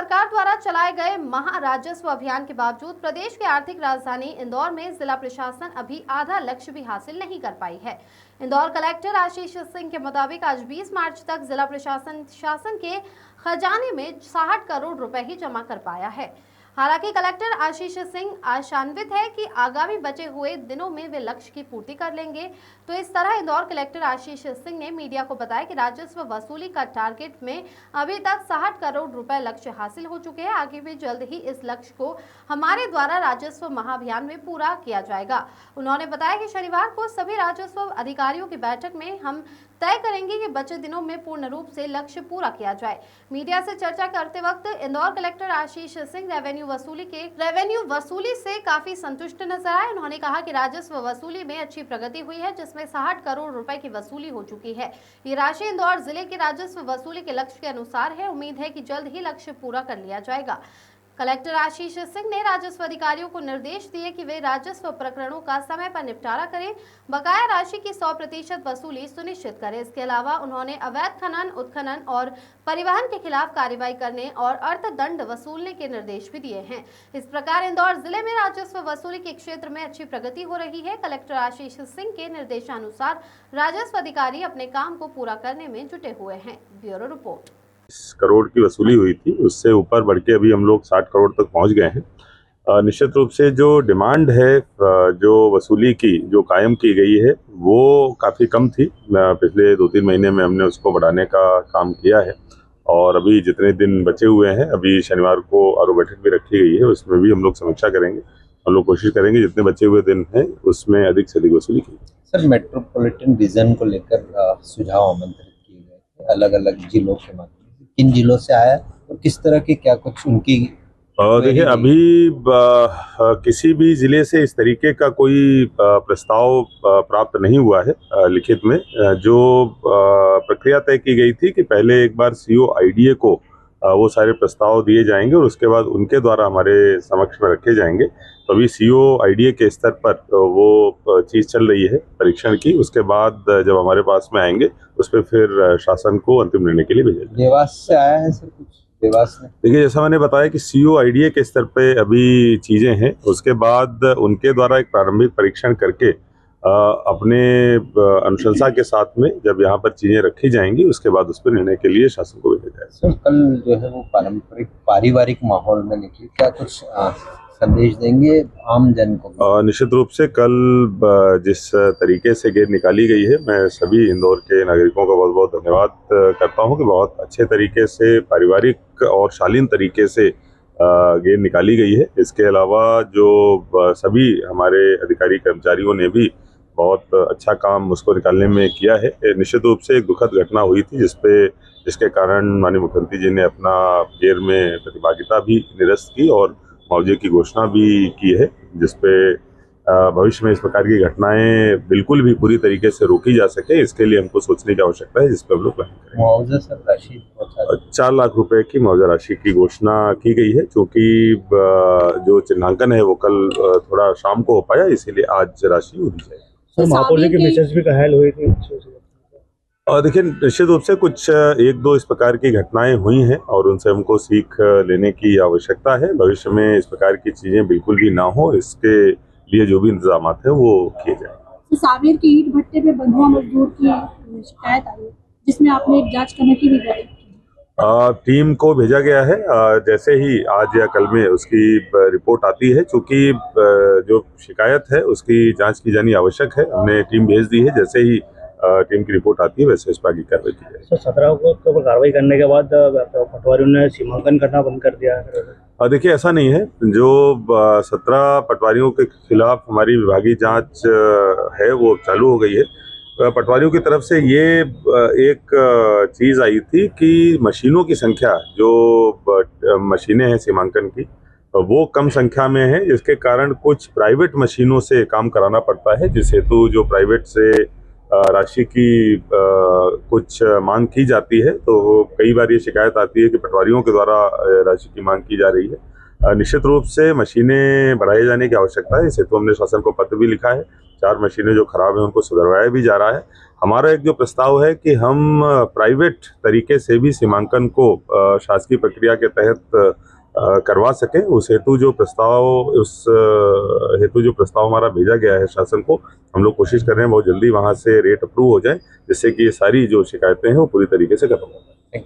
सरकार द्वारा चलाए गए महाराजस्व अभियान के बावजूद प्रदेश की आर्थिक राजधानी इंदौर में जिला प्रशासन अभी आधा लक्ष्य भी हासिल नहीं कर पाई है। इंदौर कलेक्टर आशीष सिंह के मुताबिक आज 20 मार्च तक जिला प्रशासन शासन के खजाने में 60 करोड़ रुपए ही जमा कर पाया है। हालांकि कलेक्टर आशीष सिंह आशान्वित है कि आगामी बचे हुए दिनों में वे लक्ष्य की पूर्ति कर लेंगे। तो इस तरह इंदौर कलेक्टर आशीष सिंह ने मीडिया को बताया कि राजस्व वसूली का टारगेट में अभी तक 60 करोड़ रुपए लक्ष्य हासिल हो चुके हैं। आगे भी जल्द ही इस लक्ष्य को हमारे द्वारा राजस्व महाअभियान में पूरा किया जाएगा। उन्होंने बताया कि शनिवार को सभी राजस्व अधिकारियों की बैठक में हम तय करेंगे कि बचे दिनों में पूर्ण रूप से लक्ष्य पूरा किया जाए। मीडिया से चर्चा करते वक्त इंदौर कलेक्टर आशीष सिंह रेवेन्यू वसूली से काफी संतुष्ट नजर आए। उन्होंने कहा कि राजस्व वसूली में अच्छी प्रगति हुई है, जिसमें 60 करोड़ रुपए की वसूली हो चुकी है। ये राशि इंदौर जिले के राजस्व वसूली के लक्ष्य के अनुसार है। उम्मीद है कि जल्द ही लक्ष्य पूरा कर लिया जाएगा। कलेक्टर आशीष सिंह ने राजस्व अधिकारियों को निर्देश दिए कि वे राजस्व प्रकरणों का समय पर निपटारा करें, बकाया राशि की 100% वसूली सुनिश्चित करें। इसके अलावा उन्होंने अवैध खनन, उत्खनन और परिवहन के खिलाफ कार्रवाई करने और अर्थदंड वसूलने के निर्देश भी दिए हैं। इस प्रकार इंदौर जिले में राजस्व वसूली के क्षेत्र में अच्छी प्रगति हो रही है। कलेक्टर आशीष सिंह के निर्देशानुसार राजस्व अधिकारी अपने काम को पूरा करने में जुटे हुए हैं। Bureau report. 20 करोड़ की वसूली हुई थी, उससे ऊपर बढ़ के अभी हम लोग 60 करोड़ तक पहुंच गए हैं। निश्चित रूप से जो डिमांड है, जो वसूली की जो कायम की गई है, वो काफ़ी कम थी। पिछले 2-3 महीने में हमने उसको बढ़ाने का काम किया है और अभी जितने दिन बचे हुए हैं, अभी शनिवार को आरओ बैठक भी रखी गई है, उसमें भी हम लोग समीक्षा करेंगे। हम लोग कोशिश करेंगे जितने बचे हुए दिन हैं उसमें अधिक से अधिक वसूली की। सर, मेट्रोपॉलिटन विजन को लेकर सुझाव आमंत्रित किए गए अलग अलग जिलों के माध्यम, किन जिलों से आया और किस तरह की क्या कुछ उनकी? देखिए, अभी किसी भी जिले से इस तरीके का कोई प्रस्ताव प्राप्त नहीं हुआ है लिखित में। जो प्रक्रिया तय की गई थी कि पहले एक बार सीओ आईडीए को वो सारे प्रस्ताव दिए जाएंगे और उसके बाद उनके द्वारा हमारे समक्ष में रखे जाएंगे। तो अभी सीओ आईडीए के स्तर पर वो चीज़ चल रही है परीक्षण की। उसके बाद जब हमारे पास में आएंगे उस पर फिर शासन को अंतिम निर्णय के लिए भेजा जाएगा। देवास से आया है सर कुछ? देवास में देखिए, जैसा मैंने बताया कि सीओ आईडीए के स्तर पे अभी चीज़ें हैं। उसके बाद उनके द्वारा एक प्रारंभिक परीक्षण करके अपने अनुशंसा के साथ में जब यहाँ पर चीज़ें रखी जाएंगी उसके बाद उस पर निर्णय के लिए शासन को भेजा जाएगा। सर, कल जो है वो पारिवारिक माहौल में निकली, क्या कुछ संदेश देंगे आम जन को? निश्चित रूप से कल जिस तरीके से गेर निकाली गई है, मैं सभी इंदौर के नागरिकों का बहुत बहुत धन्यवाद करता हूं कि बहुत अच्छे तरीके से, पारिवारिक और शालीन तरीके से गेर निकाली गई है। इसके अलावा जो सभी हमारे अधिकारी कर्मचारियों ने भी बहुत अच्छा काम उसको निकालने में किया है। निश्चित रूप से एक दुखद घटना हुई थी जिसके कारण माननीय मुख्यमंत्री जी ने अपना गेर में प्रतिभागिता भी निरस्त की और मुआवजे की घोषणा भी की है, जिसपे भविष्य में इस प्रकार की घटनाएं बिल्कुल भी पूरी तरीके से रोकी जा सके, इसके लिए हमको सोचने की आवश्यकता है, जिस पर हम लोग प्लान करेंगे। मुआवजा सर राशि 4 लाख रुपए की मुआवजा राशि की घोषणा की गई है, क्योंकि जो चिन्हांकन है वो कल थोड़ा शाम को हो पाया, इसीलिए आज राशि दी जाएगी। महापौर जी की मैसेज भी घायल हुई थी। और देखिए, निश्चित रूप से कुछ 1-2 इस प्रकार की घटनाएं हुई हैं और उनसे हमको सीख लेने की आवश्यकता है। भविष्य में इस प्रकार की चीजें बिल्कुल भी ना हो, इसके लिए जो भी इंतजाम है वो किए जाए। सावेर के ईंट भट्टे पे बंधुआ मजदूर की शिकायत आई, जिसमें आपने एक जांच कमेटी भी गठित की। टीम को भेजा गया है। जैसे ही आज या कल में उसकी रिपोर्ट आती है, चूंकि जो शिकायत है उसकी जांच की जानी आवश्यक है, हमने टीम भेज दी है। जैसे ही टीम की रिपोर्ट आती है वैसे इस पर आगे कार्रवाई की जाएगी। 17 को कार्रवाई करने के बाद पटवारियों ने सीमांकन करना बंद कर दिया है। देखिए, ऐसा नहीं है। जो 17 पटवारियों के खिलाफ हमारी विभागीय जांच है वो चालू हो गई है। पटवारियों की तरफ से ये एक चीज़ आई थी कि मशीनों की संख्या, जो मशीनें हैं सीमांकन की, वो कम संख्या में है, जिसके कारण कुछ प्राइवेट मशीनों से काम कराना पड़ता है, जिस हेतु जो प्राइवेट से राशि की कुछ मांग की जाती है, तो कई बार ये शिकायत आती है कि पटवारियों के द्वारा राशि की मांग की जा रही है। निश्चित रूप से मशीनें बढ़ाए जाने की आवश्यकता है, इस हेतु हमने शासन को पत्र भी लिखा है। 4 मशीनें जो खराब हैं उनको सुधरवाया भी जा रहा है। हमारा एक जो प्रस्ताव है कि हम प्राइवेट तरीके से भी सीमांकन को शासकीय प्रक्रिया के तहत करवा सकें, उस हेतु जो प्रस्ताव हमारा भेजा गया है शासन को, हम लोग कोशिश कर रहे हैं बहुत जल्दी वहां से रेट अप्रूव हो जाए, जिससे कि ये सारी जो शिकायतें हैं वो पूरी तरीके से खत्म हो जाए।